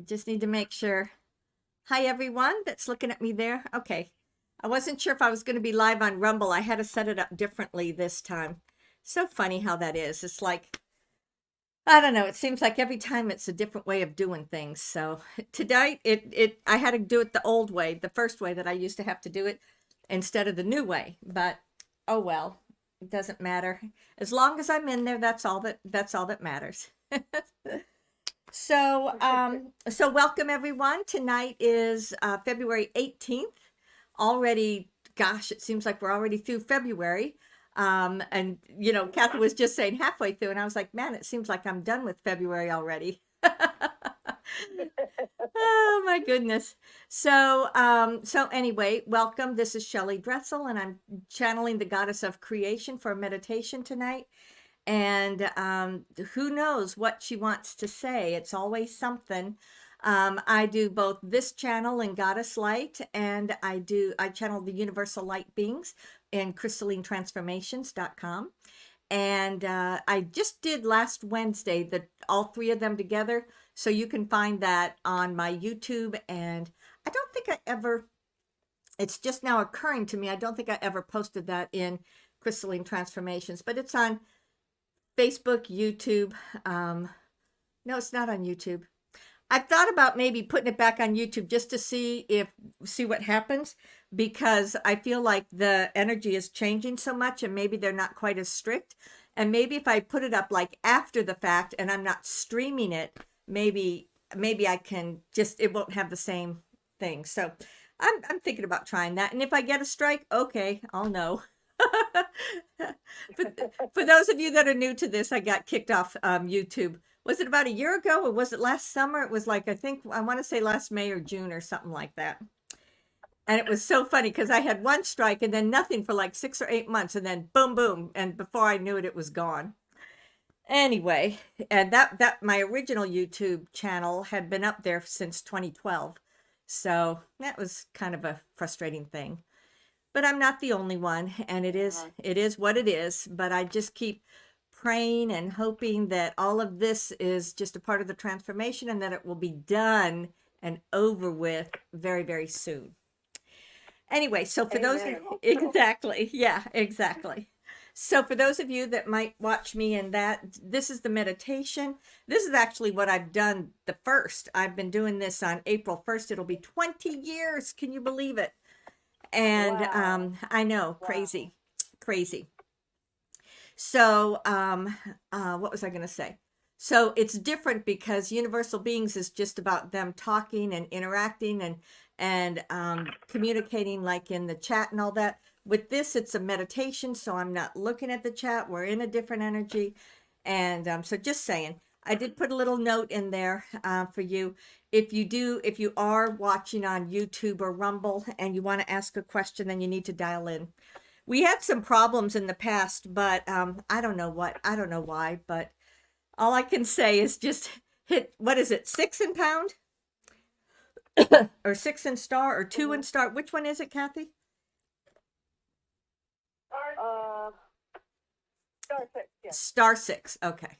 Just need to make sure. Hi, everyone that's looking at me there. Okay. I wasn't sure if I was going to be live on Rumble. I had to set it up differently this time. So funny how that is. It's like, I don't know. It seems like every time it's a different way of doing things. So tonight, I had to do it the old way, the first way that I used to have to do it instead of the new way. But oh well, it doesn't matter. As long as I'm in there, that's all that matters. So welcome everyone. Tonight is February 18th. Already, gosh, it seems like we're already through February. And Kathy was just saying halfway through, and I was like, man, it seems like I'm done with February already. Oh my goodness. So anyway, welcome. This is Shelley Dressel, and I'm channeling the goddess of creation for meditation tonight. And who knows what she wants to say? It's always something. I do both this channel in Goddess Light, and I channel the Universal Light Beings in crystallinetransformations.com. And I just did last Wednesday all three of them together. So you can find that on my YouTube. And I don't think it's just now occurring to me. I don't think I ever posted that in Crystalline Transformations, but it's on Facebook, YouTube. No, it's not on YouTube. I've thought about maybe putting it back on YouTube just to see what happens, because I feel like the energy is changing so much, and maybe they're not quite as strict. And maybe if I put it up like after the fact and I'm not streaming it, maybe I can it won't have the same thing. So I'm thinking about trying that. And if I get a strike, okay, I'll know. For those of you that are new to this, I got kicked off YouTube. Was it about a year ago, or was it last summer? It was like, I want to say last May or June or something like that. And it was so funny because I had one strike and then nothing for like 6 or 8 months, and then boom, boom. And before I knew it, it was gone. Anyway, and that my original YouTube channel had been up there since 2012. So that was kind of a frustrating thing. But I'm not the only one, and it is what it is. But I just keep praying and hoping that all of this is just a part of the transformation, and that it will be done and over with very, very soon. Anyway, so for those exactly, yeah, exactly. So for those of you that might watch me in that, this is the meditation. This is actually what I've done the first. I've been doing this on April 1st. It'll be 20 years. Can you believe it? And wow. I know, crazy, crazy. So what was I going to say? So it's different because Universal Beings is just about them talking and interacting and communicating, like in the chat and all that. With this, it's a meditation, so I'm not looking at the chat. We're in a different energy. And so just saying, I did put a little note in there for you. If you are watching on YouTube or Rumble and you want to ask a question, then you need to dial in. We had some problems in the past, but I don't know why, but all I can say is just hit, what is it, 6 and pound? Or 6 and star, or 2 and star? Which one is it, Kathy? Star 6, yeah. Star 6, okay.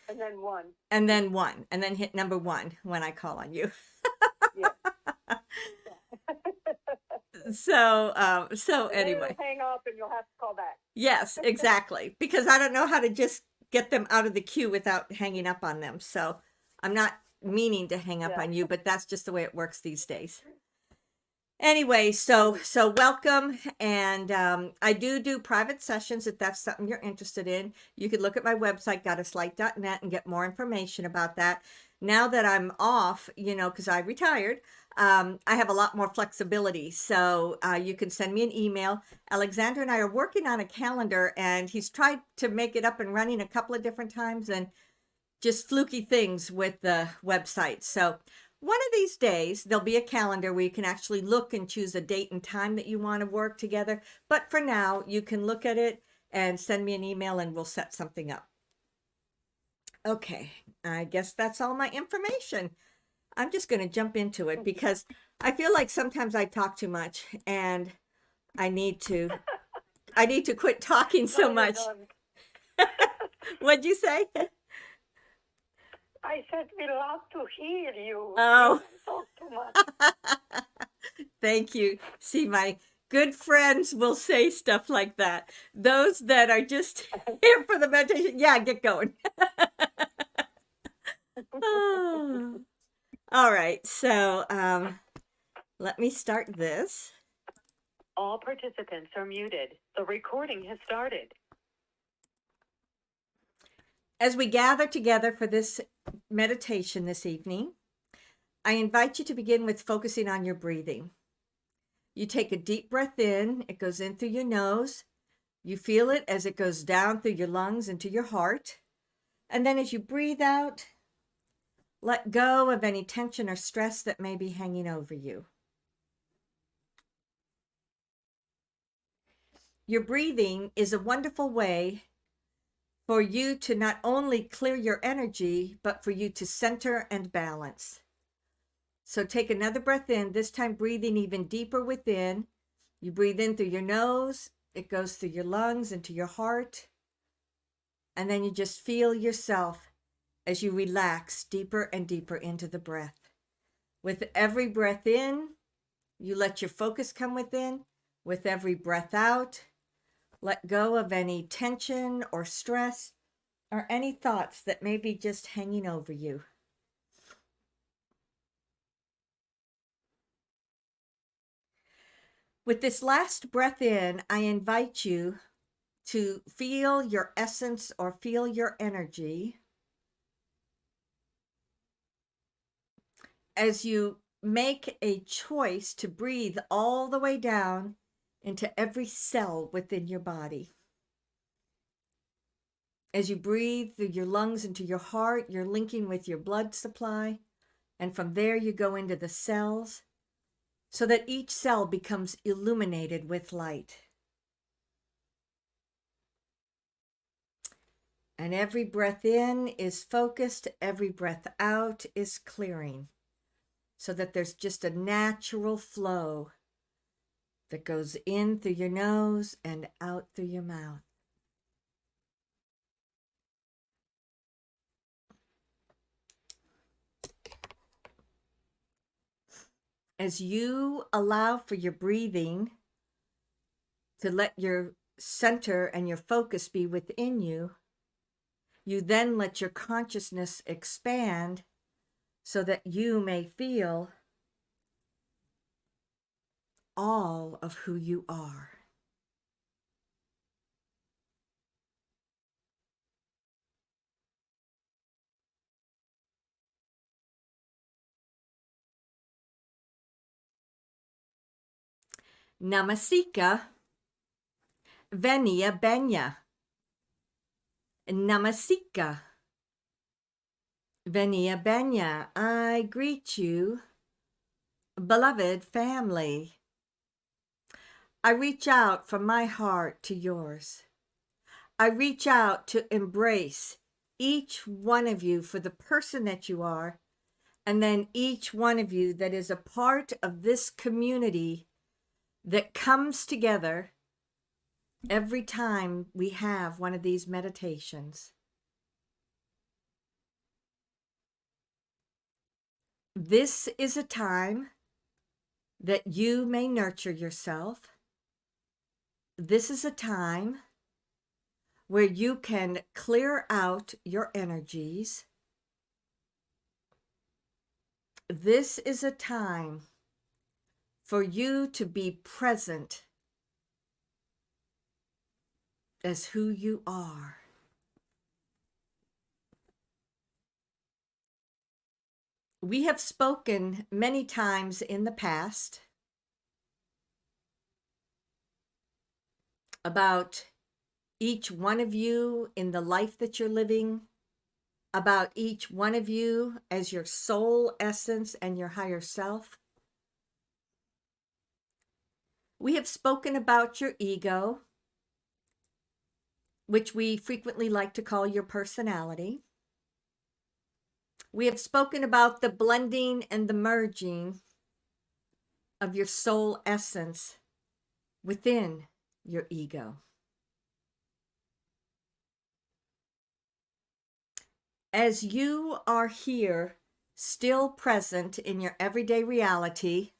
And then 1. And then 1, and then hit number 1 when I call on you. Yeah. So anyway. Hang up and you'll have to call back. Yes, exactly. Because I don't know how to just get them out of the queue without hanging up on them. So I'm not meaning to hang up on you, but that's just the way it works these days. Anyway, so welcome. And I do private sessions if that's something you're interested in. You could look at my website, goddesslight.net, and get more information about that. Now that I'm off, because I retired, I have a lot more flexibility. So you can send me an email. Alexander and I are working on a calendar, and he's tried to make it up and running a couple of different times, and just fluky things with the website. So one of these days, there'll be a calendar where you can actually look and choose a date and time that you want to work together. But for now, you can look at it and send me an email, and we'll set something up. Okay, I guess that's all my information. I'm just going to jump into it because I feel like sometimes I talk too much, and I need to quit talking so much. What'd you say? I said we love to hear you. Oh. You don't talk too much. Thank you. See, my good friends will say stuff like that. Those that are just here for the meditation, yeah, get going. Oh. All right, so let me start this. All participants are muted. The recording has started. As we gather together for this meditation this evening, I invite you to begin with focusing on your breathing. You take a deep breath in, it goes in through your nose. You feel it as it goes down through your lungs into your heart. And then as you breathe out, let go of any tension or stress that may be hanging over you. Your breathing is a wonderful way for you to not only clear your energy, but for you to center and balance. So take another breath in, this time breathing even deeper within. You breathe in through your nose, it goes through your lungs into your heart, and then you just feel yourself as you relax deeper and deeper into the breath. With every breath in, you let your focus come within. With every breath out, let go of any tension or stress or any thoughts that may be just hanging over you. With this last breath in, I invite you to feel your essence or feel your energy as you make a choice to breathe all the way down into every cell within your body. As you breathe through your lungs into your heart, you're linking with your blood supply, and from there you go into the cells so that each cell becomes illuminated with light. And every breath in is focused, every breath out is clearing, so that there's just a natural flow that goes in through your nose and out through your mouth. As you allow for your breathing to let your center and your focus be within you, you then let your consciousness expand so that you may feel all of who you are. Namasika Venia Benya. Namasika Venia Benya. I greet you, beloved family. I reach out from my heart to yours. I reach out to embrace each one of you for the person that you are, and then each one of you that is a part of this community that comes together every time we have one of these meditations. This is a time that you may nurture yourself. This is a time where you can clear out your energies. This is a time for you to be present as who you are. We have spoken many times in the past about each one of you in the life that you're living, about each one of you as your soul essence and your higher self. We have spoken about your ego, which we frequently like to call your personality. We have spoken about the blending and the merging of your soul essence within your ego. As you are here, still present in your everyday reality,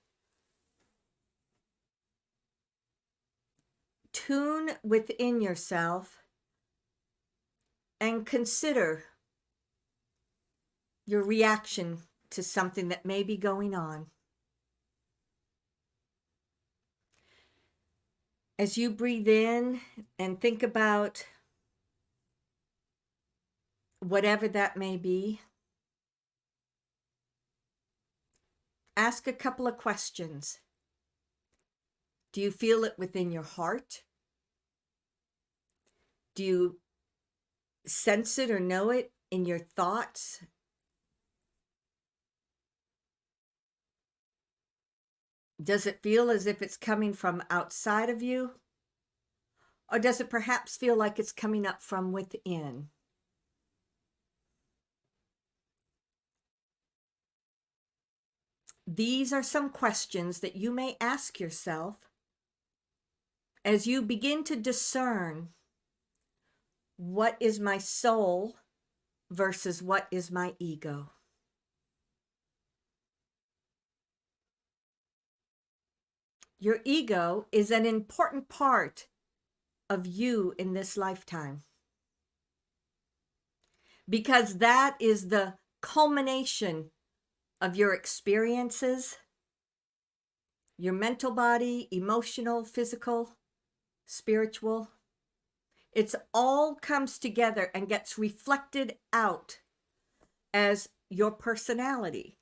tune within yourself and consider your reaction to something that may be going on. As you breathe in and think about whatever that may be, ask a couple of questions. Do you feel it within your heart? Do you sense it or know it in your thoughts? Does it feel as if it's coming from outside of you? Or does it perhaps feel like it's coming up from within? These are some questions that you may ask yourself as you begin to discern what is my soul versus what is my ego. Your ego is an important part of you in this lifetime, because that is the culmination of your experiences, your mental body, emotional, physical, spiritual. It's all comes together and gets reflected out as your personality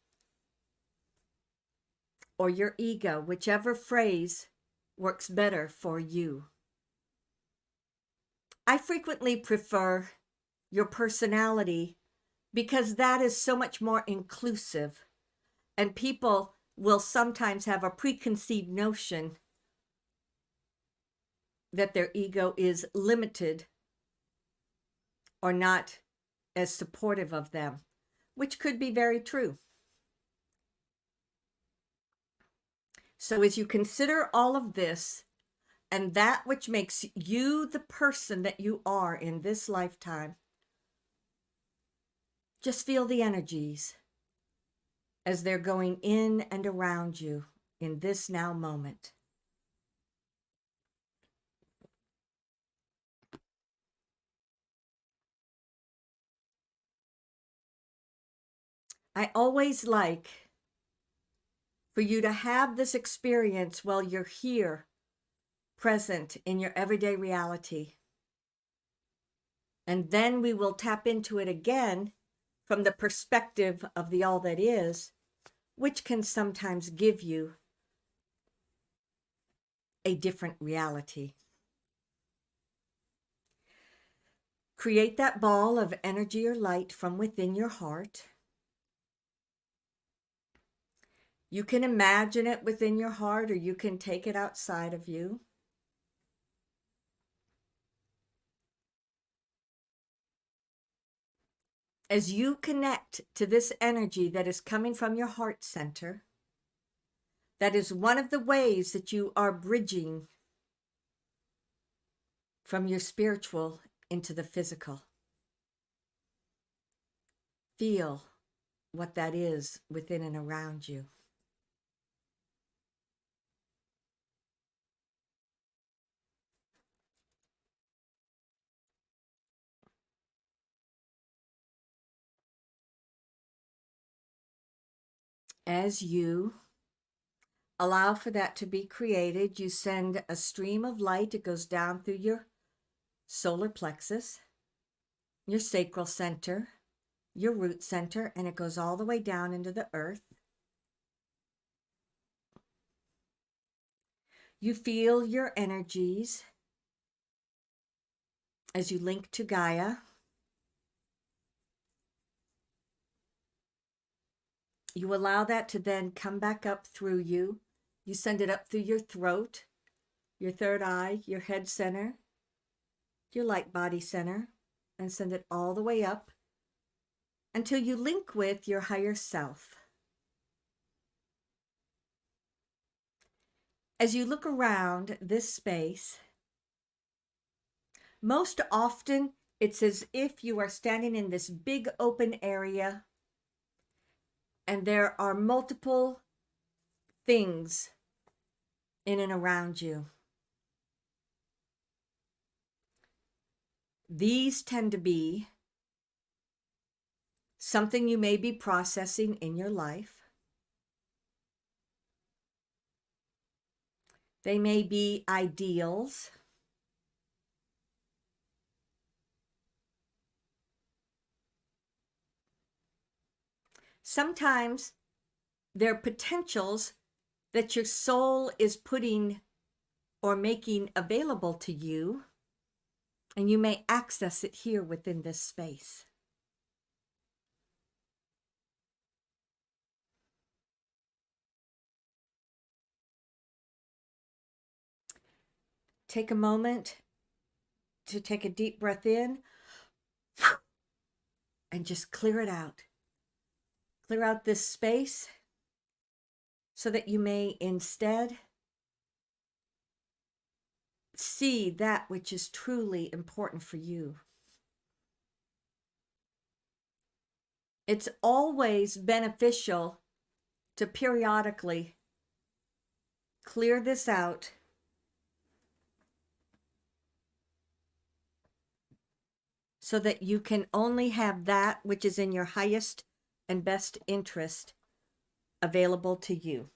or your ego, whichever phrase works better for you. I frequently prefer your personality because that is so much more inclusive, and people will sometimes have a preconceived notion that their ego is limited or not as supportive of them, which could be very true. So as you consider all of this and that which makes you the person that you are in this lifetime, just feel the energies as they're going in and around you in this now moment. I always like for you to have this experience while you're here, present in your everyday reality. And then we will tap into it again from the perspective of the all that is, which can sometimes give you a different reality. Create that ball of energy or light from within your heart. You can imagine it within your heart, or you can take it outside of you. As you connect to this energy that is coming from your heart center, that is one of the ways that you are bridging from your spiritual into the physical. Feel what that is within and around you. As you allow for that to be created, you send a stream of light. It goes down through your solar plexus, your sacral center, your root center, and it goes all the way down into the earth. You feel your energies as you link to Gaia. You allow that to then come back up through you. You send it up through your throat, your third eye, your head center, your light body center, and send it all the way up until you link with your higher self. As you look around this space, most often It's as if you are standing in this big open area and there are multiple things in and around you. These tend to be something you may be processing in your life. They may be ideals. Sometimes they're potentials that your soul is putting or making available to you, and you may access it here within this space. Take a moment to take a deep breath in and just clear it out. Clear out this space so that you may instead see that which is truly important for you. It's always beneficial to periodically clear this out so that you can only have that which is in your highest and best interest available to you.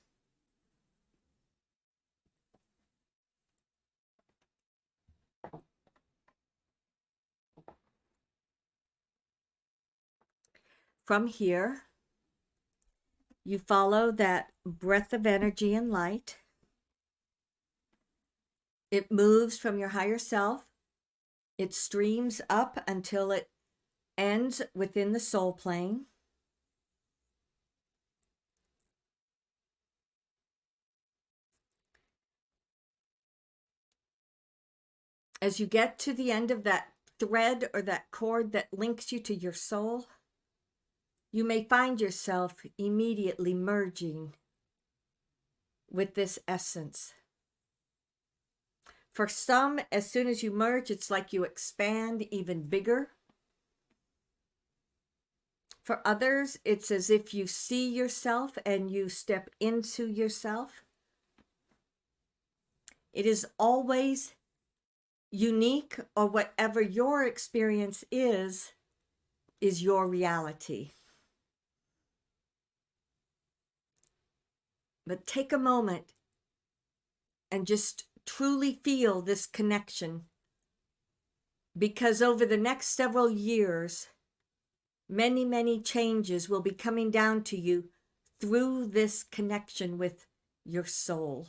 From here, you follow that breath of energy and light. It moves from your higher self. It streams up until it ends within the soul plane. As you get to the end of that thread or that cord that links you to your soul, you may find yourself immediately merging with this essence. For some, as soon as you merge, it's like you expand even bigger. For others, it's as if you see yourself and you step into yourself. It is always unique, or whatever your experience is your reality. But take a moment and just truly feel this connection, because over the next several years, many, many changes will be coming down to you through this connection with your soul.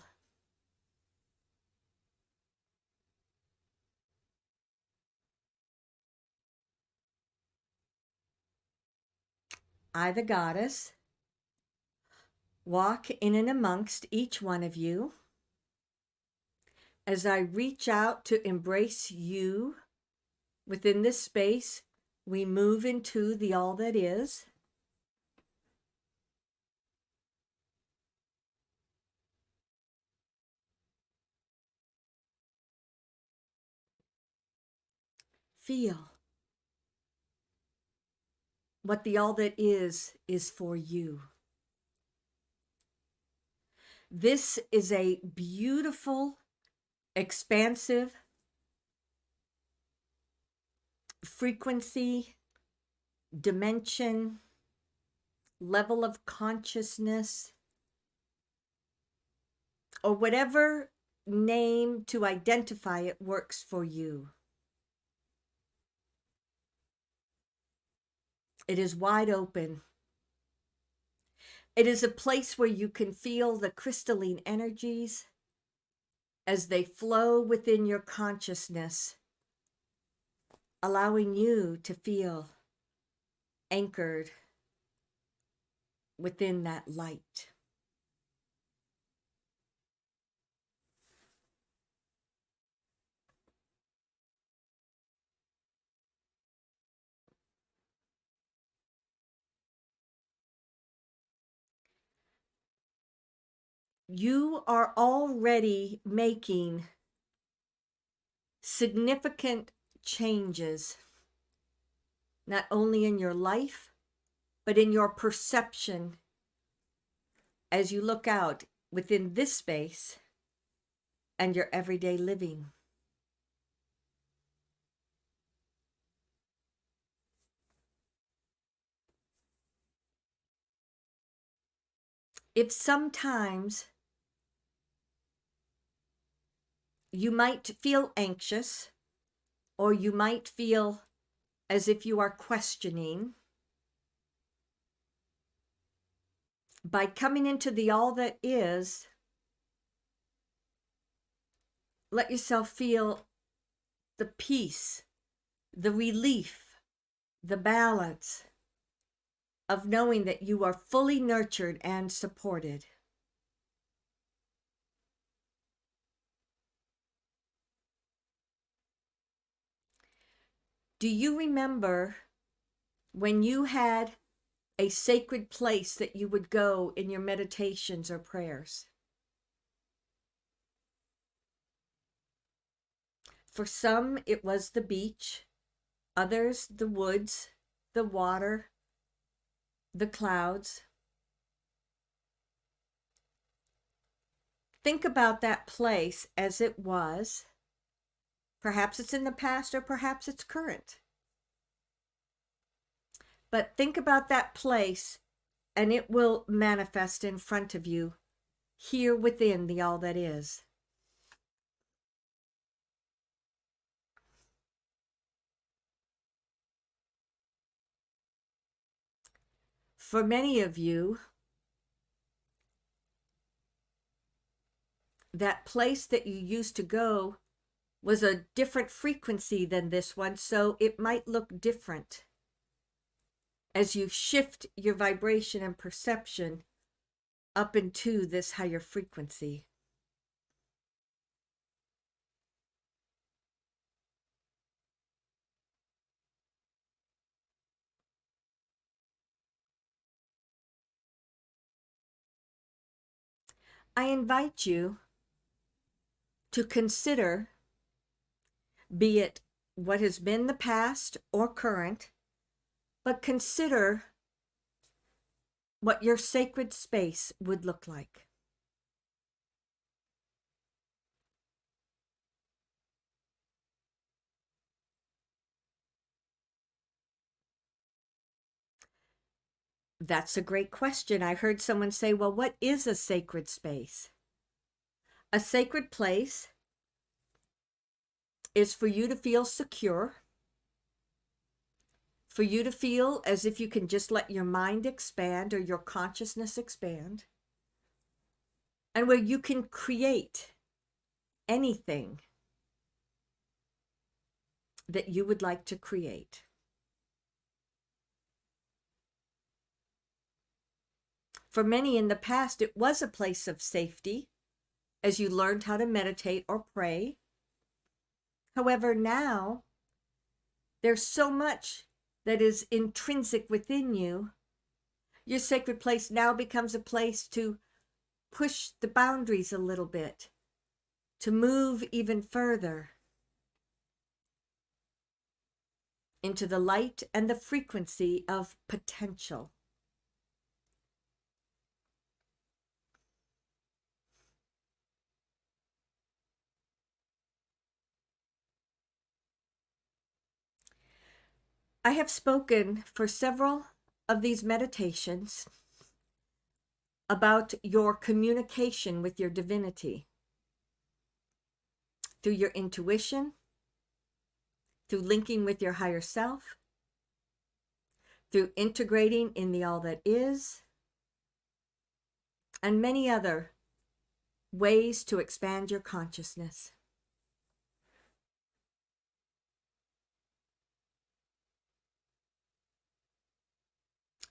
I, the goddess, walk in and amongst each one of you as I reach out to embrace you within this space. We move into the all that is. Feel what the all that is for you. This is a beautiful, expansive frequency, dimension, level of consciousness, or whatever name to identify it works for you. It is wide open. It is a place where you can feel the crystalline energies as they flow within your consciousness, allowing you to feel anchored within that light. You are already making significant changes not only in your life, but in your perception as you look out within this space and your everyday living. If sometimes you might feel anxious, or you might feel as if you are questioning, by coming into the all that is, let yourself feel the peace, the relief, the balance of knowing that you are fully nurtured and supported. Do you remember when you had a sacred place that you would go in your meditations or prayers? For some, it was the beach, others, the woods, the water, the clouds. Think about that place as it was. Perhaps it's in the past or perhaps it's current. But think about that place and it will manifest in front of you here within the all that is. For many of you, that place that you used to go was a different frequency than this one, so it might look different as you shift your vibration and perception up into this higher frequency. I invite you to consider, be it what has been the past or current, but consider what your sacred space would look like. That's a great question. I heard someone say, well, what is a sacred space? A sacred place is for you to feel secure, for you to feel as if you can just let your mind expand or your consciousness expand, and where you can create anything that you would like to create. For many in the past, it was a place of safety as you learned how to meditate or pray. However, now there's so much that is intrinsic within you. Your sacred place now becomes a place to push the boundaries a little bit, to move even further into the light and the frequency of potential. I have spoken for several of these meditations about your communication with your divinity through your intuition, through linking with your higher self, through integrating in the all that is, and many other ways to expand your consciousness.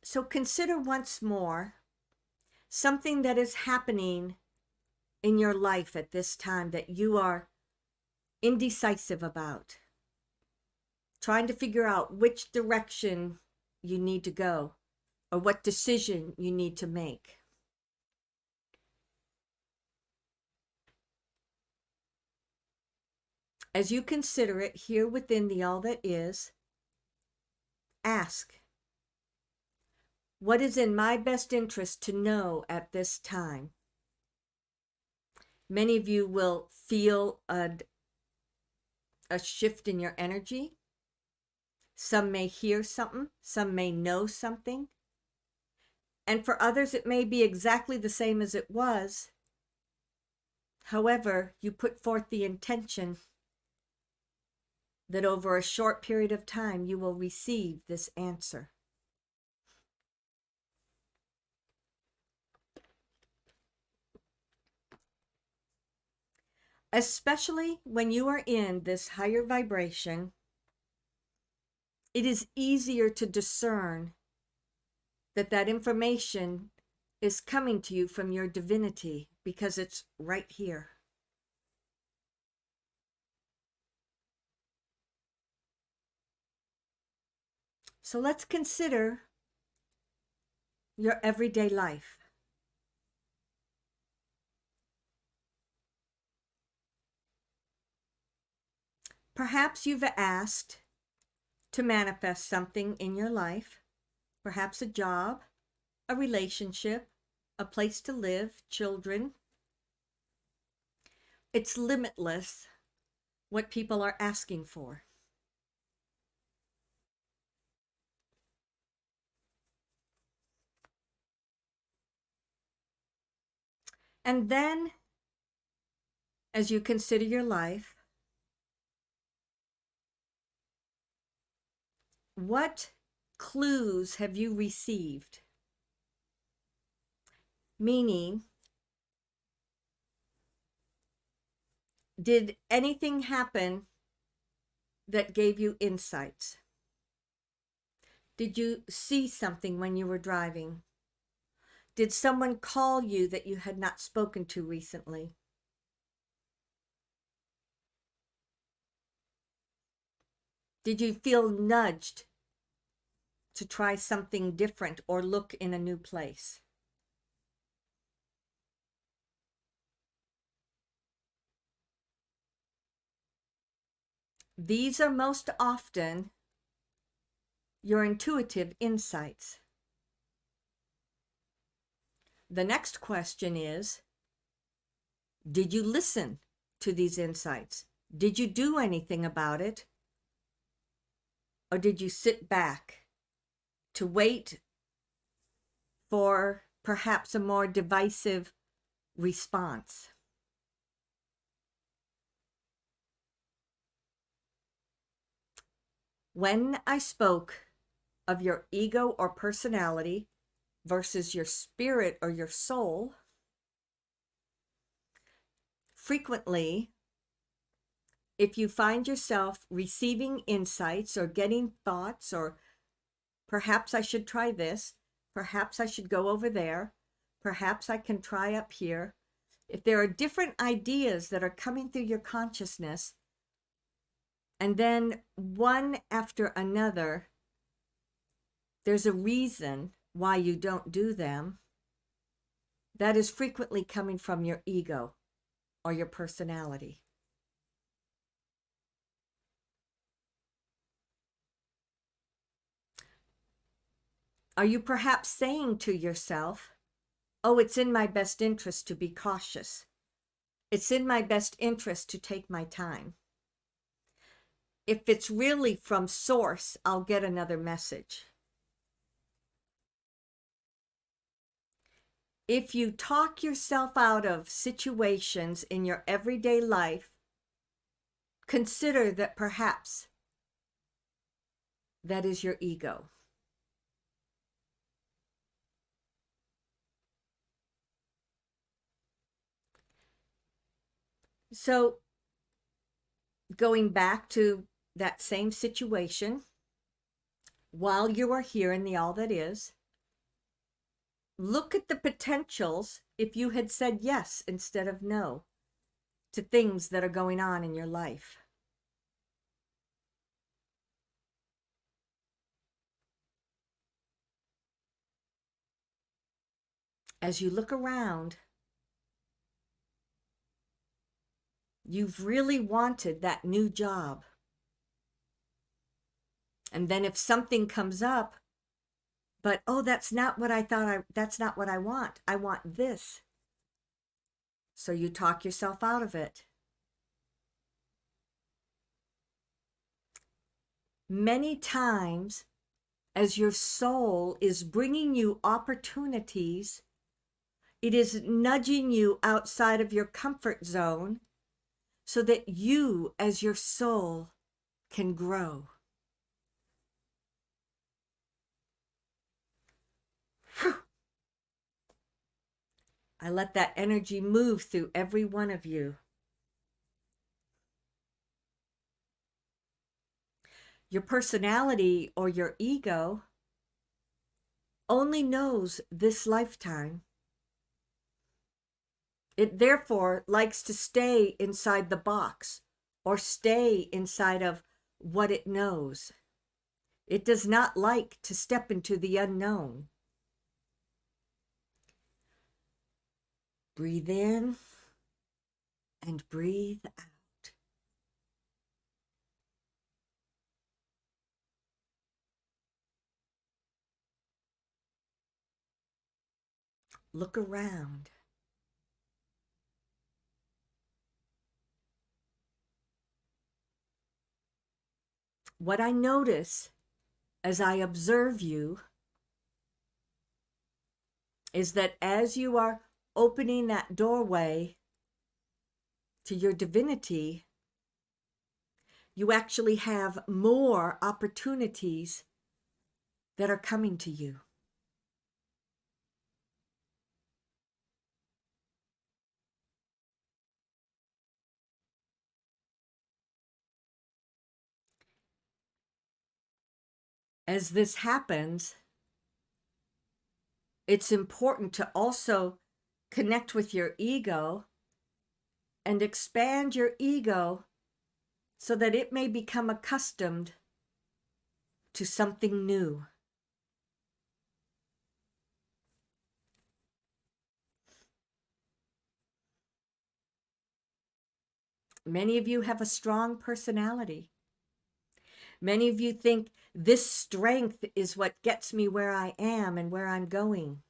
So consider once more something that is happening in your life at this time that you are indecisive about, trying to figure out which direction you need to go or what decision you need to make. As you consider it here within the all that is, Ask, what is in my best interest to know at this time? Many of you will feel a shift in your energy. Some may hear something, some may know something. And for others, it may be exactly the same as it was. However, you put forth the intention that over a short period of time, you will receive this answer. Especially when you are in this higher vibration, it is easier to discern that that information is coming to you from your divinity because it's right here. So let's consider your everyday life. Perhaps you've asked to manifest something in your life, perhaps a job, a relationship, a place to live, children. It's limitless what people are asking for. And then, as you consider your life, what clues have you received? Meaning, did anything happen that gave you insights? Did you see something when you were driving? Did someone call you that you had not spoken to recently? Did you feel nudged to try something different or look in a new place? These are most often your intuitive insights. The next question is, did you listen to these insights? Did you do anything about it? Or did you sit back to wait for perhaps a more divisive response? When I spoke of your ego or personality versus your spirit or your soul, frequently, if you find yourself receiving insights or getting thoughts, or perhaps I should try this, perhaps I should go over there, perhaps I can try up here, if there are different ideas that are coming through your consciousness, and then one after another, there's a reason why you don't do them, that is frequently coming from your ego or your personality. Are you perhaps saying to yourself, oh, it's in my best interest to be cautious. It's in my best interest to take my time. If it's really from source, I'll get another message. If you talk yourself out of situations in your everyday life, consider that perhaps that is your ego. So, going back to that same situation, while you are here in the all that is, look at the potentials if you had said yes instead of no to things that are going on in your life. As you look around, you've really wanted that new job. And then if something comes up, but oh, that's not what I thought that's not what I want. I want this. So you talk yourself out of it. Many times, as your soul is bringing you opportunities, it is nudging you outside of your comfort zone so that you, as your soul, can grow. Whew. I let that energy move through every one of you. Your personality or your ego only knows this lifetime. It therefore likes to stay inside the box or stay inside of what it knows. It does not like to step into the unknown. Breathe in and breathe out. Look around. What I notice as I observe you is that as you are opening that doorway to your divinity, you actually have more opportunities that are coming to you. As this happens, it's important to also connect with your ego and expand your ego so that it may become accustomed to something new. Many of you have a strong personality. Many of you think this strength is what gets me where I am and where I'm going.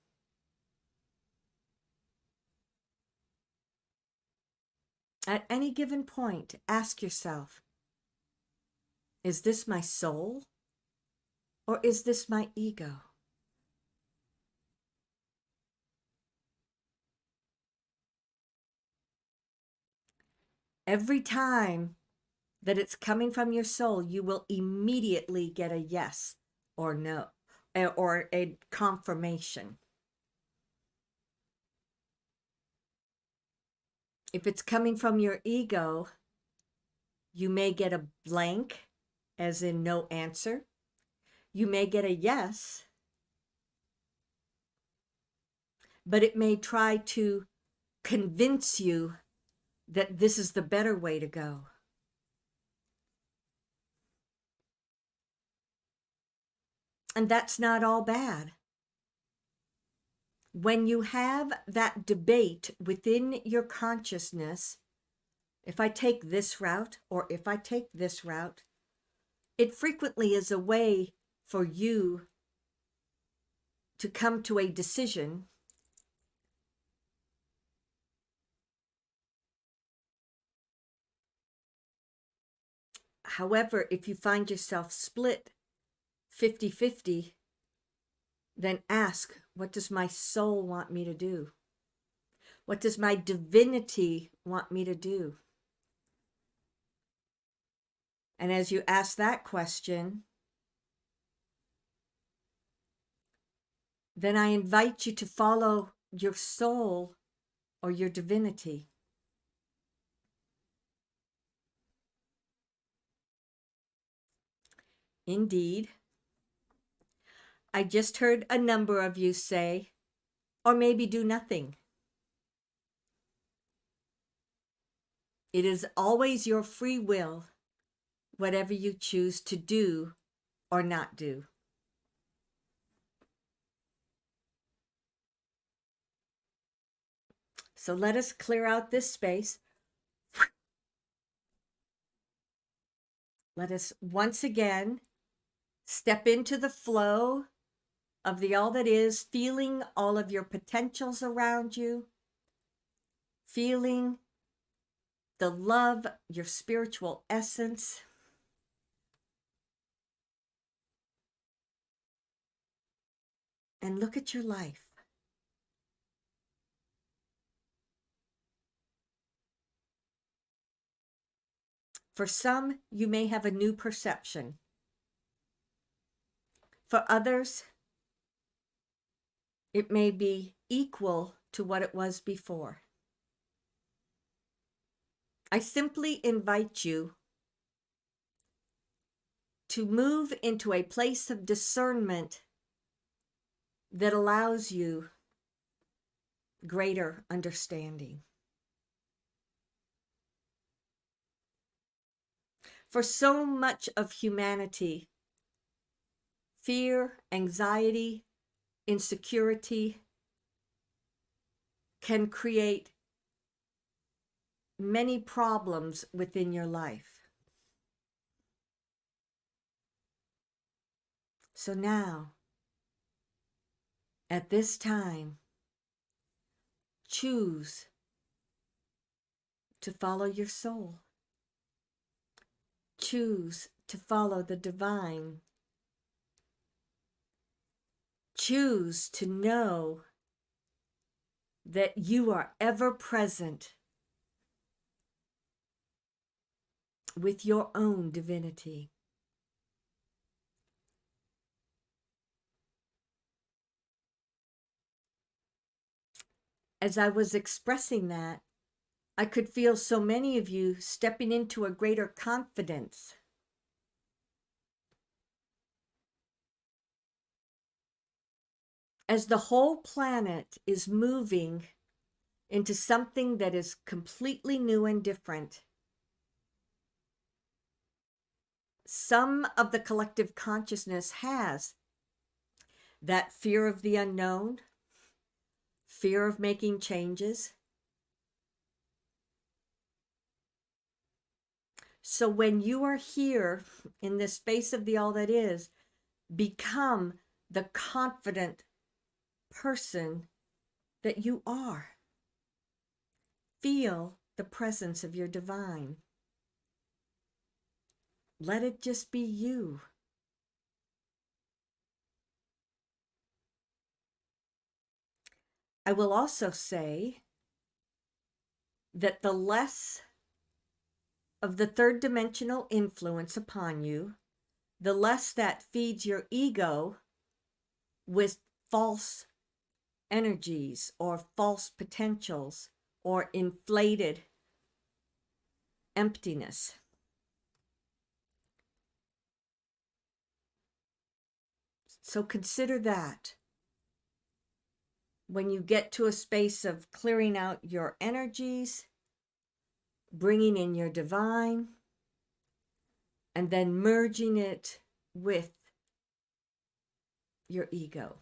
At any given point, ask yourself, is this my soul or is this my ego? Every time that it's coming from your soul, you will immediately get a yes or no, or a confirmation. If it's coming from your ego, you may get a blank, as in no answer. You may get a yes, but it may try to convince you that this is the better way to go. And that's not all bad. When you have that debate within your consciousness, if I take this route or if I take this route, it frequently is a way for you to come to a decision. However, if you find yourself split 50-50, then ask, what does my soul want me to do? What does my divinity want me to do? And as you ask that question, then I invite you to follow your soul or your divinity. Indeed, I just heard a number of you say, or maybe do nothing. It is always your free will, whatever you choose to do or not do. So let us clear out this space. Let us once again Step into the flow of the all that is, feeling all of your potentials around you, feeling the love, your spiritual essence. And look at your life. For some, you may have a new perception. For others, it may be equal to what it was before. I simply invite you to move into a place of discernment that allows you greater understanding. For so much of humanity, fear, anxiety, insecurity can create many problems within your life. So now, at this time, choose to follow your soul. Choose to follow the divine. Choose to know that you are ever present with your own divinity. As I was expressing that, I could feel so many of you stepping into a greater confidence. As the whole planet is moving into something that is completely new and different, some of the collective consciousness has that fear of the unknown, fear of making changes. So when you are here in this space of the all that is, become the confident person that you are. Feel the presence of your divine. Let it just be you. I will also say that the less of the third dimensional influence upon you, the less that feeds your ego with false energies or false potentials or inflated emptiness. So consider that when you get to a space of clearing out your energies, bringing in your divine, and then merging it with your ego.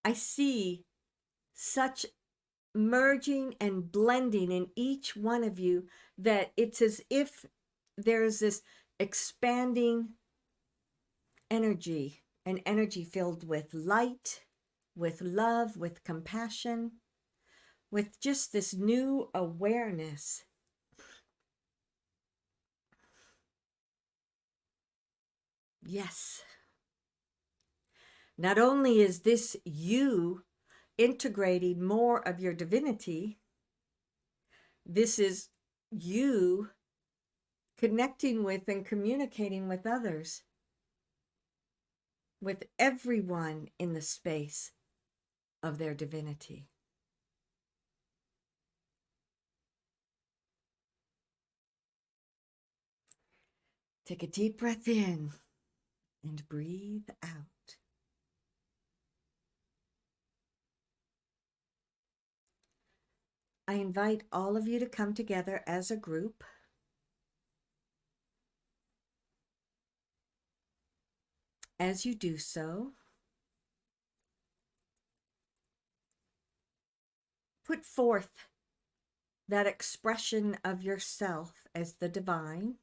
I see such merging and blending in each one of you that it's as if there's this expanding energy, an energy filled with light, with love, with compassion, with just this new awareness. Yes. Not only is this you integrating more of your divinity, this is you connecting with and communicating with others, with everyone in the space of their divinity. Take a deep breath in and breathe out. I invite all of you to come together as a group. As you do so, put forth that expression of yourself as the divine.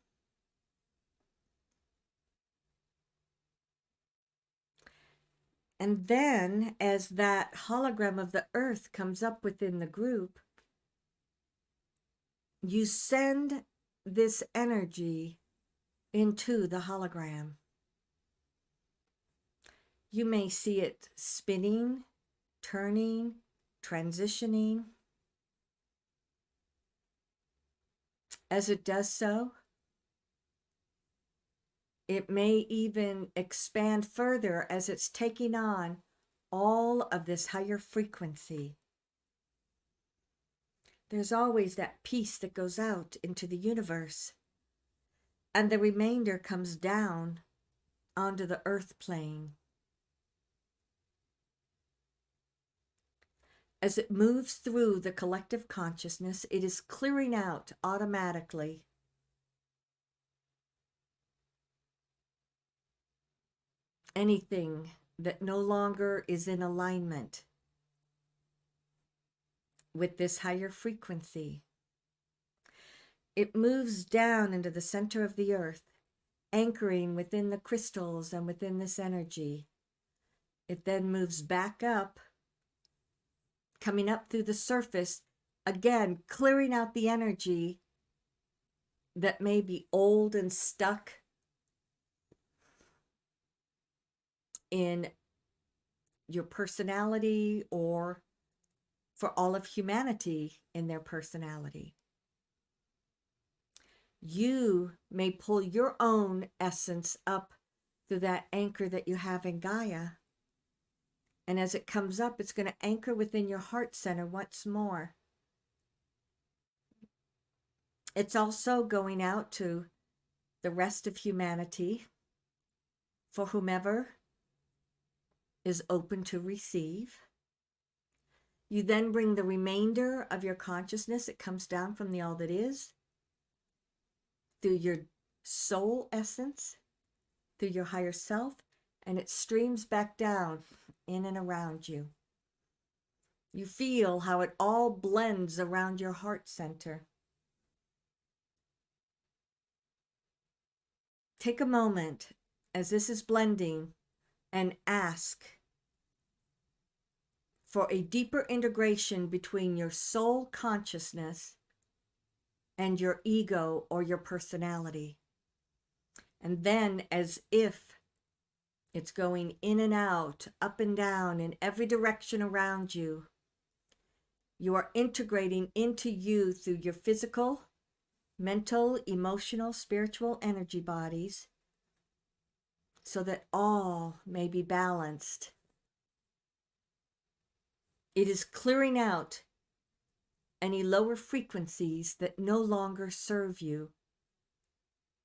And then, as that hologram of the earth comes up within the group, you send this energy into the hologram. You may see it spinning, turning, transitioning. As it does so, it may even expand further as it's taking on all of this higher frequency. There's always that piece that goes out into the universe, and the remainder comes down onto the earth plane. As it moves through the collective consciousness, it is clearing out automatically anything that no longer is in alignment with this higher frequency. It moves down into the center of the earth, anchoring within the crystals and within this energy. It then moves back up, coming up through the surface, again, clearing out the energy that may be old and stuck in your personality, or for all of humanity in their personality. You may pull your own essence up through that anchor that you have in Gaia. And as it comes up, it's going to anchor within your heart center once more. It's also going out to the rest of humanity, for whomever is open to receive. You then bring the remainder of your consciousness, it comes down from the all that is, through your soul essence, through your higher self, and it streams back down in and around you. You feel how it all blends around your heart center. Take a moment as this is blending and ask for a deeper integration between your soul consciousness and your ego or your personality. And then, as if it's going in and out, up and down, in every direction around you, you are integrating into you through your physical, mental, emotional, spiritual energy bodies, so that all may be balanced. It is clearing out any lower frequencies that no longer serve you,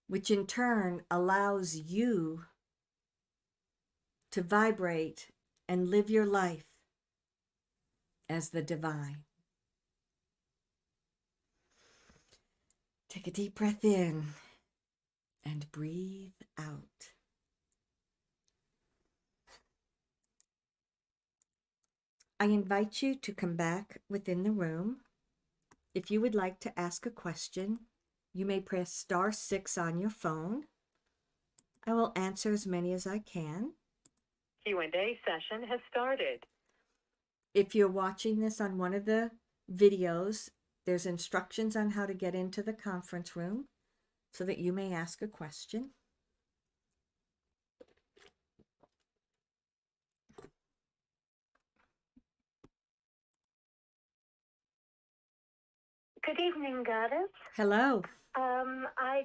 which in turn allows you to vibrate and live your life as the divine. Take a deep breath in and breathe out. I invite you to come back within the room. If you would like to ask a question, you may press *6 on your phone. I will answer as many as I can. Q&A session has started. If you're watching this on one of the videos, there's instructions on how to get into the conference room so that you may ask a question. Good evening, Goddess. Hello. I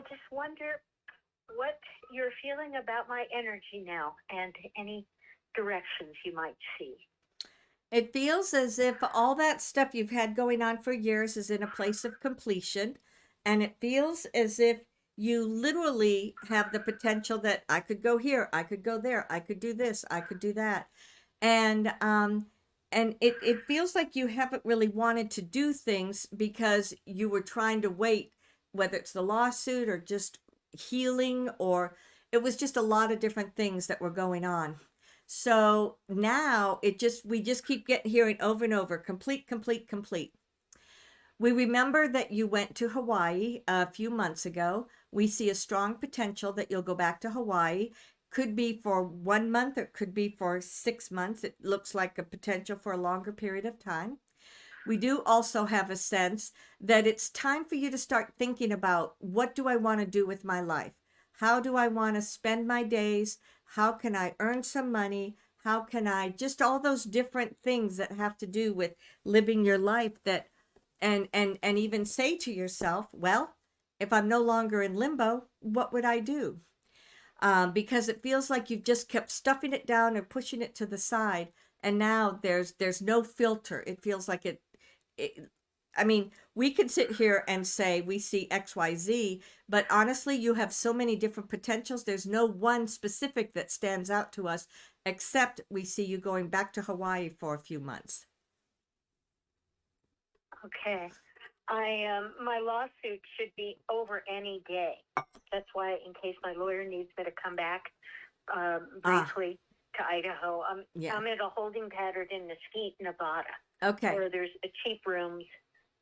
just wonder what you're feeling about my energy now, and any directions you might see. It feels as if all that stuff you've had going on for years is in a place of completion, and it feels as if you literally have the potential that I could go here, I could go there, I could do this, I could do that. And it feels like you haven't really wanted to do things because you were trying to wait, whether it's the lawsuit or just healing, or it was just a lot of different things that were going on. So now we just keep getting hearing over and over, complete, complete, complete. We remember that you went to Hawaii a few months ago. We see a strong potential that you'll go back to Hawaii. Could be for 1 month or it could be for 6 months. It looks like a potential for a longer period of time. We do also have a sense that it's time for you to start thinking about, what do I want to do with my life? How do I want to spend my days? How can I earn some money? How can I just all those different things that have to do with living your life, that and even say to yourself, well, if I'm no longer in limbo, what would I do? Because it feels like you've just kept stuffing it down and pushing it to the side, and now there's no filter. It feels like it I mean, we could sit here and say we see XYZ, but honestly, you have so many different potentials. There's no one specific that stands out to us, except we see you going back to Hawaii for a few months. Okay. My lawsuit should be over any day. That's why, in case my lawyer needs me to come back briefly to Idaho, Yeah. I'm at a holding pattern in Mesquite, Nevada, Okay. where there's cheap rooms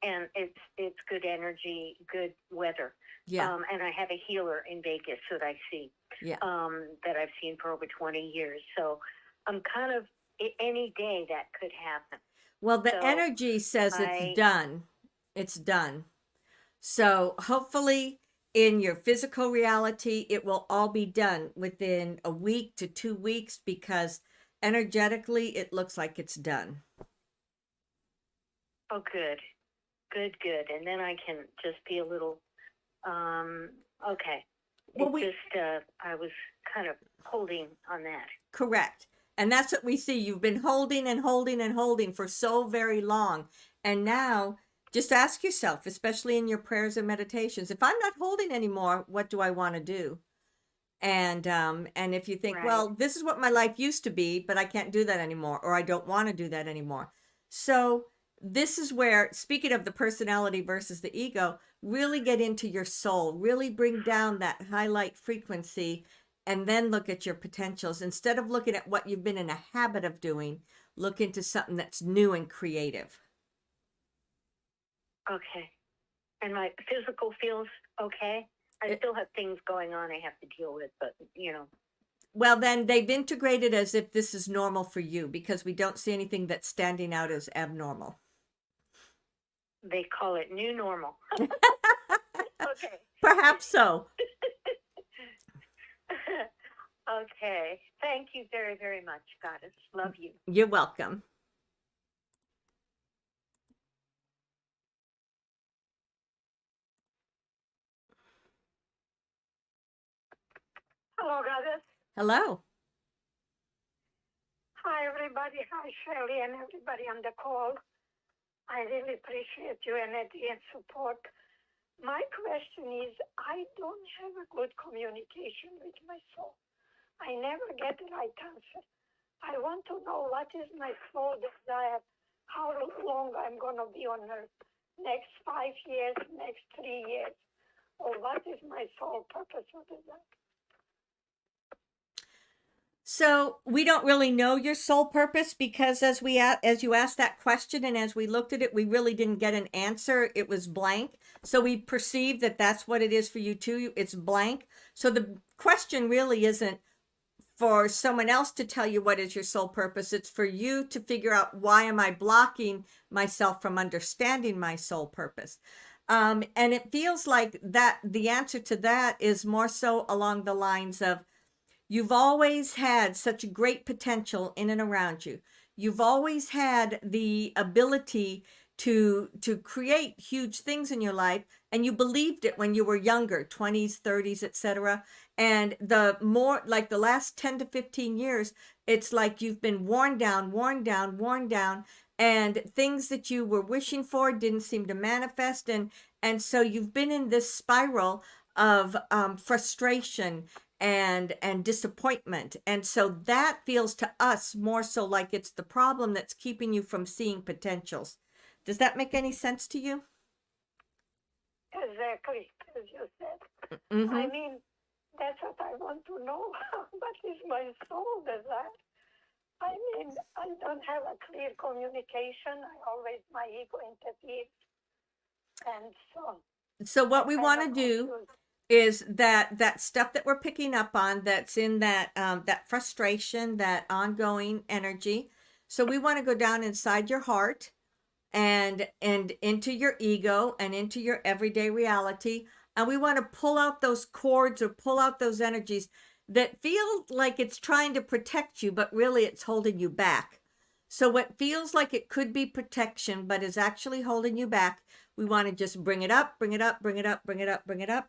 and it's good energy, good weather. Yeah. And I have a healer in Vegas that I see. Yeah. That I've seen for over 20 years. So I'm kind of any day that could happen. Well, the So energy says it's done. It's done. So hopefully in your physical reality, it will all be done within a week to 2 weeks, because energetically it looks like it's done. Oh, good. Good, good. And then I can just be a little, okay. Well, I was kind of holding on that. Correct. And that's what we see. You've been holding and holding and holding for so very long. And now just ask yourself, especially in your prayers and meditations, if I'm not holding anymore, what do I want to do? And if you think, Right. well, this is what my life used to be, but I can't do that anymore, or I don't want to do that anymore. So this is where, speaking of the personality versus the ego, really get into your soul, really bring down that highlight frequency, and then look at your potentials. Instead of looking at what you've been in a habit of doing, look into something that's new and creative. Okay. And my physical feels okay. I still have things going on I have to deal with, but Well, then they've integrated as if this is normal for you, because we don't see anything that's standing out as abnormal. They call it new normal. Okay. Perhaps so. Okay. Thank you very, very much, Goddess. Love you. You're welcome. Hello, Goddess. Hello. Hi, everybody. Hi, Shelley, and everybody on the call. I really appreciate your energy and support. My question is, I don't have a good communication with my soul. I never get the right answer. I want to know what is my soul desire, how long I'm going to be on earth, next 5 years, next 3 years, or what is my soul purpose or desire. So we don't really know your soul purpose, because as you asked that question and as we looked at it, we really didn't get an answer. It was blank. So we perceive that that's what it is for you too. It's blank. So the question really isn't for someone else to tell you what is your soul purpose. It's for you to figure out, why am I blocking myself from understanding my soul purpose? And it feels like that the answer to that is more so along the lines of, you've always had such great potential in and around you. You've always had the ability to create huge things in your life, and you believed it when you were younger, 20s, 30s, etc. And the more, like the last 10 to 15 years, it's like you've been worn down, worn down, worn down, and things that you were wishing for didn't seem to manifest, and so you've been in this spiral of frustration and disappointment. And so that feels to us more so like it's the problem that's keeping you from seeing potentials. Does that make any sense to you? Exactly, as you said. Mm-hmm. I mean, that's what I want to know. What is my soul desire? I mean, I don't have a clear communication. My ego interferes. And So what I'm we kind want of to do confused. is that stuff that we're picking up on, that's in that frustration, that ongoing energy. So we want to go down inside your heart and into your ego and into your everyday reality, and we want to pull out those cords or pull out those energies that feel like it's trying to protect you, but really it's holding you back. So what feels like it could be protection but is actually holding you back, we want to just bring it up, bring it up, bring it up, bring it up, bring it up.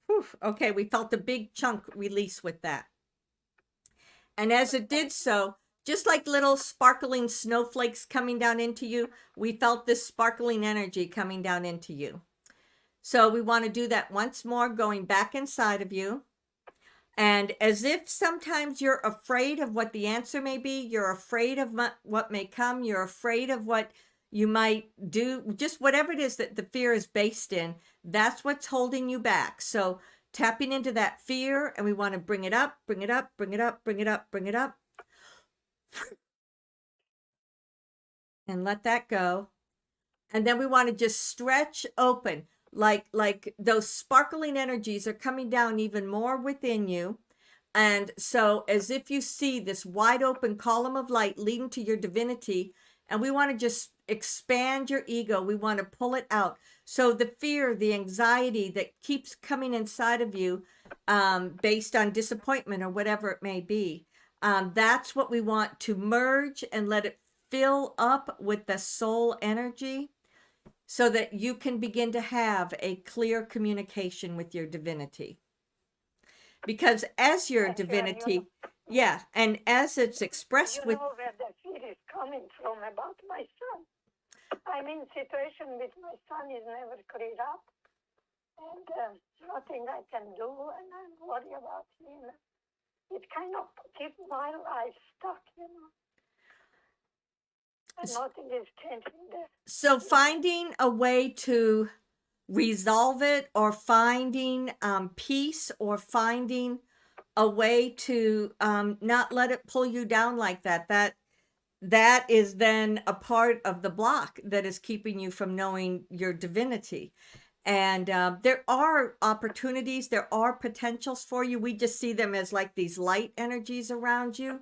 Whew. Okay, we felt a big chunk release with that. And as it did so, just like little sparkling snowflakes coming down into you, we felt this sparkling energy coming down into you. So we want to do that once more, going back inside of you. And as if sometimes you're afraid of what the answer may be, you're afraid of what may come, you're afraid of what you might do, just whatever it is that the fear is based in, that's what's holding you back. So tapping into that fear, and we want to bring it up, bring it up, bring it up, bring it up, bring it up, and let that go. And then we want to just stretch open, like those sparkling energies are coming down even more within you. And so as if you see this wide open column of light leading to your divinity, and we want to just expand your ego, we want to pull it out. So the fear, the anxiety that keeps coming inside of you, based on disappointment or whatever it may be, that's what we want to merge and let it fill up with the soul energy, so that you can begin to have a clear communication with your divinity. Because as your thank you. divinity, yeah, and as it's expressed You with, know where the fear is coming from about my son. I mean, situation with my son is never cleared up, and nothing I can do, and I'm worried about him. It kind of keeps my life stuck, and nothing is changing there. so finding a way to resolve it, or finding peace, or finding a way to not let it pull you down like that is then a part of the block that is keeping you from knowing your divinity. And there are opportunities, there are potentials for you. We just see them as like these light energies around you.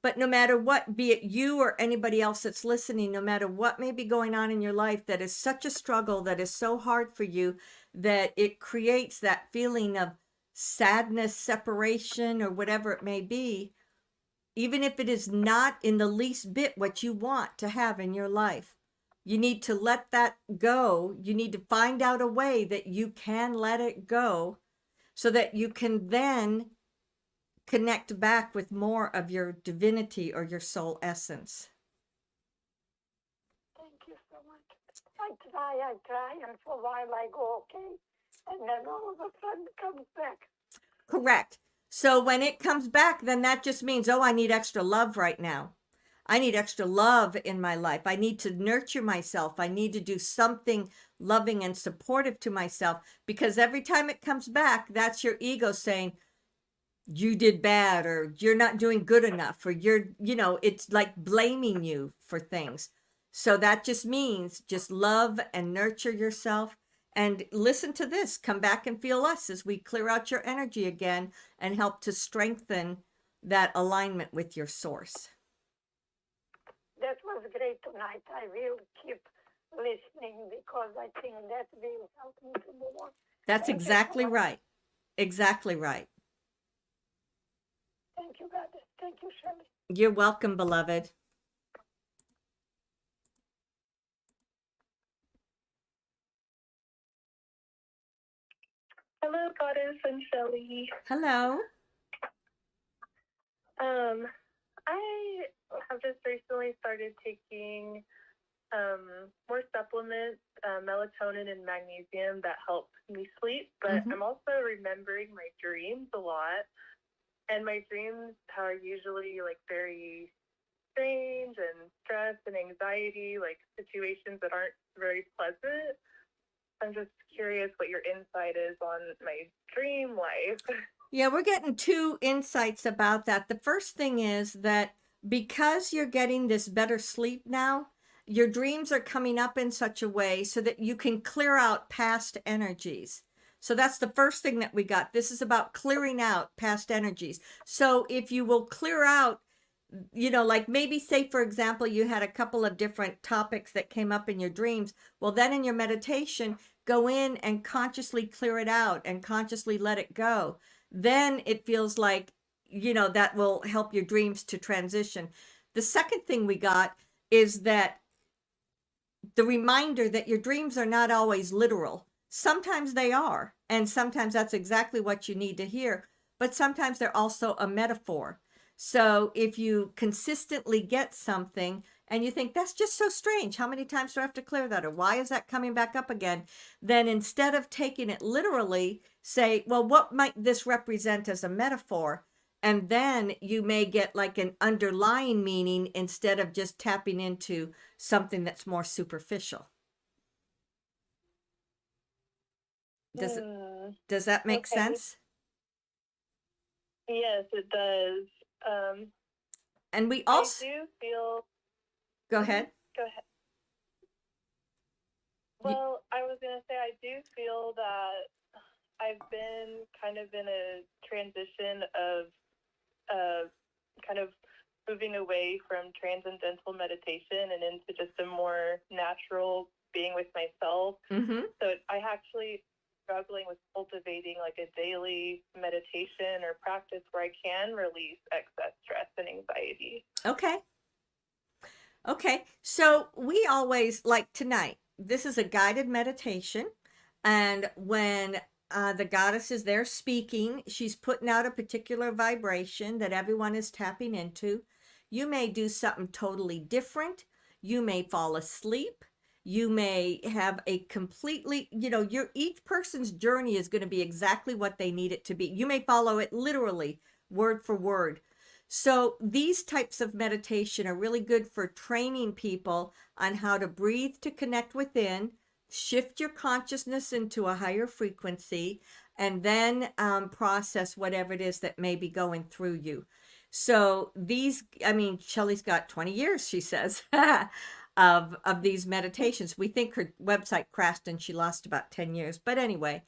But no matter what, be it you or anybody else that's listening, no matter what may be going on in your life that is such a struggle, that is so hard for you, that it creates that feeling of sadness, separation, or whatever it may be, even if it is not in the least bit what you want to have in your life, you need to let that go. You need to find out a way that you can let it go, so that you can then connect back with more of your divinity or your soul essence. Thank you so much. I try, and for a while I go okay, and then all of a sudden it comes back. Correct. So when it comes back, then that just means, oh, I need extra love right now. I need extra love in my life. I need to nurture myself. I need to do something loving and supportive to myself, because every time it comes back, that's your ego saying, you did bad, or you're not doing good enough, or it's like blaming you for things. So that just means just love and nurture yourself, and listen to this. Come back and feel us as we clear out your energy again and help to strengthen that alignment with your source. That was great tonight. I will keep listening, because I think that will help me to move on. That's Thank you so exactly much. right. Exactly right. Thank you, God. Thank you, Shirley. You're welcome, beloved. Hello, Goddess and Shelly. Hello. I have just recently started taking more supplements, melatonin and magnesium, that help me sleep, but I'm also remembering my dreams a lot. And my dreams are usually like very strange and stress and anxiety, like situations that aren't very pleasant. I'm just curious what your insight is on my dream life. Yeah, we're getting two insights about that. The first thing is that because you're getting this better sleep now, your dreams are coming up in such a way so that you can clear out past energies. So that's the first thing that we got. This is about clearing out past energies. So if you will clear out, like maybe say, for example, you had a couple of different topics that came up in your dreams. Well, then in your meditation, go in and consciously clear it out and consciously let it go. Then it feels like, that will help your dreams to transition. The second thing we got is that the reminder that your dreams are not always literal. Sometimes they are, and sometimes that's exactly what you need to hear, but sometimes they're also a metaphor. So if you consistently get something and you think, that's just so strange, how many times do I have to clear that? Or why is that coming back up again? Then instead of taking it literally, say, well, what might this represent as a metaphor? And then you may get like an underlying meaning instead of just tapping into something that's more superficial. Does it, does that make Okay. sense? Yes, it does. And we I also do feel. go ahead. Go ahead. Well, I was gonna say I do feel that I've been kind of in a transition of kind of moving away from transcendental meditation and into just a more natural being with myself. Mm-hmm. So I actually struggling with cultivating like a daily meditation or practice where I can release excess stress and anxiety. Okay. Okay. So we always, like tonight, this is a guided meditation. And when the goddess is there speaking, she's putting out a particular vibration that everyone is tapping into. You may do something totally different. You may fall asleep. You may have a completely, each person's journey is going to be exactly what they need it to be. You may follow it literally, word for word. So these types of meditation are really good for training people on how to breathe to connect within, shift your consciousness into a higher frequency, and then process whatever it is that may be going through you. So Shelley's got 20 years, she says, of these meditations. We think her website crashed and she lost about 10 years. But anyway,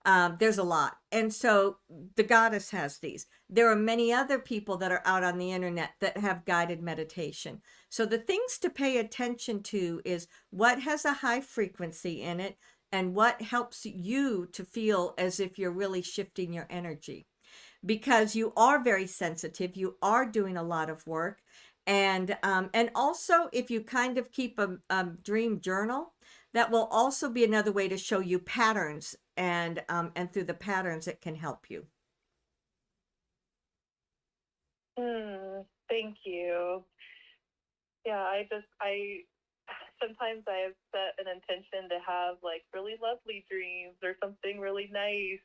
there's a lot. And so the goddess has these. There are many other people that are out on the internet that have guided meditation. So the things to pay attention to is what has a high frequency in it and what helps you to feel as if you're really shifting your energy. Because you are very sensitive, you are doing a lot of work. And also if you kind of keep a dream journal, that will also be another way to show you patterns, and through the patterns it can help you. Thank you. Yeah, I sometimes I have set an intention to have like really lovely dreams or something really nice,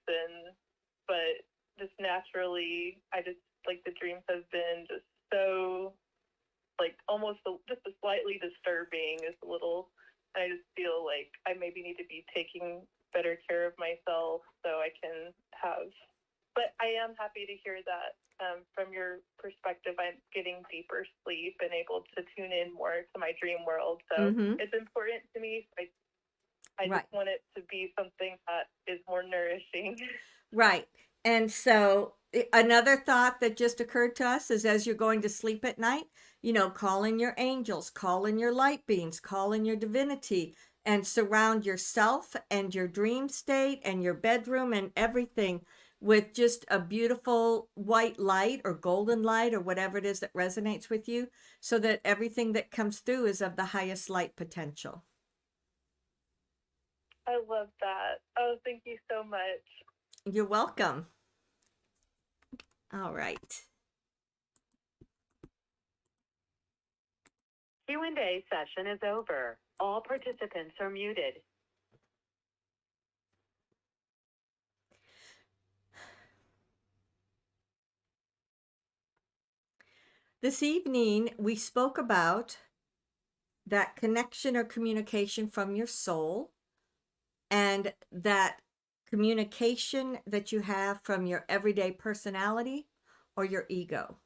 but just naturally I just like the dreams have been just so like almost just a slightly disturbing is a little. I just feel like I maybe need to be taking better care of myself so I can have. But I am happy to hear that from your perspective, I'm getting deeper sleep and able to tune in more to my dream world. So it's important to me. So I Right. just want it to be something that is more nourishing. Right. And so another thought that just occurred to us is as you're going to sleep at night, call in your angels, call in your light beings, call in your divinity, and surround yourself and your dream state and your bedroom and everything with just a beautiful white light or golden light or whatever it is that resonates with you, so that everything that comes through is of the highest light potential. I love that. Oh, thank you so much. You're welcome. All right. Q&A session is over. All participants are muted. This evening, we spoke about that connection or communication from your soul, and that communication that you have from your everyday personality or your ego.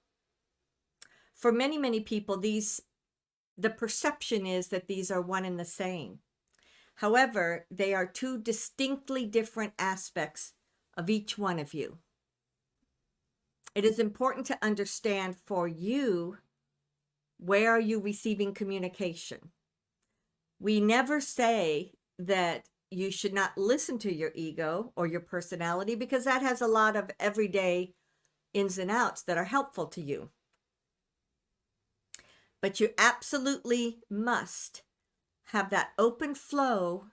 For many, many people, the perception is that these are one and the same. However, they are two distinctly different aspects of each one of you. It is important to understand for you, where are you receiving communication? We never say that you should not listen to your ego or your personality, because that has a lot of everyday ins and outs that are helpful to you. But you absolutely must have that open flow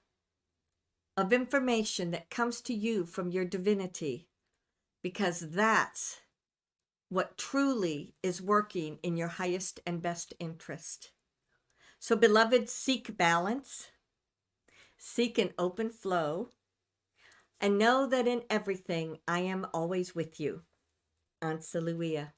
of information that comes to you from your divinity, because that's what truly is working in your highest and best interest. So, beloved, seek balance, seek an open flow, and know that in everything I am always with you. Ansaluia.